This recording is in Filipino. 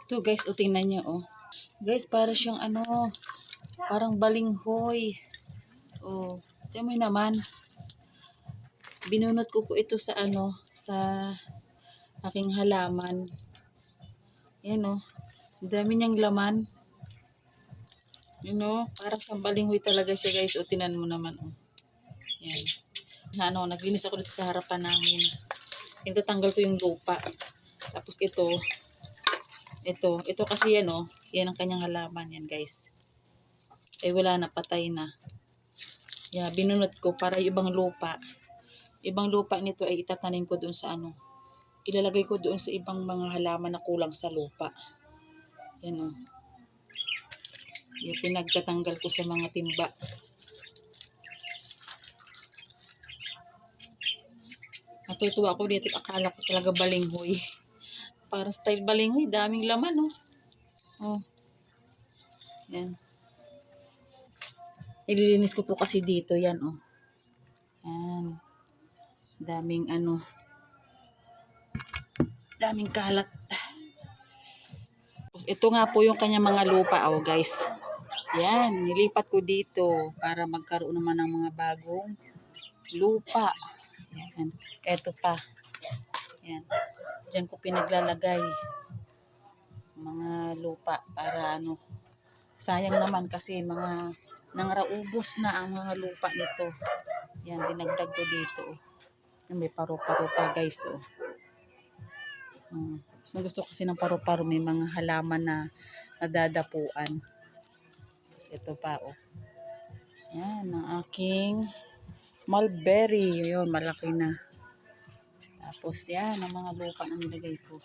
Ito guys, o tingnan nyo oh. Guys, para siyang ano, parang balinghoy. Oh, tingnan mo naman. Binunot ko po ito sa ano, sa aking halaman. Yan oh. Ang dami niyang laman. You know, parang siyang balinghoy talaga siya guys. O tingnan mo naman oh. Yan. Na ano, naglinis ako dito sa harapan namin. Tinatanggal ko yung lupa. Tapos ito kasi yan oh. Yan ang kanyang halaman yan guys. Eh wala na, patay na. Yeah, binunot ko para yung ibang lupa. Ibang lupa nito ay itatanim ko doon sa ano. Ilalagay ko doon sa ibang mga halaman na kulang sa lupa. Yan o. Yung pinagtatanggal ko sa mga timba. Natutuwa ako dito. Akala ko talaga balinghoy. Para style balinghoy. Daming laman oh. Oh. Yan. Ililinis ko po kasi dito. Yan oh. Yan. Daming ano. Daming kalat. Ito nga po yung kanya mga lupa oh guys. Yan, nilipat ko dito para magkaroon naman ng mga bagong lupa. Yan. Ito pa. Yan. Diyan ko pinaglalagay mga lupa para ano. Sayang naman kasi mga nangaraubos na ang mga lupa nito. Yan, dinagdag ko dito. May paru-paro pa guys oh. So, gusto kasi ng paru-paro, may mga halaman na nadadapuan. Ito pa oh. Yan ang aking mulberry. Yun, malaki na. Tapos yan ang mga lupa na nilagay ko.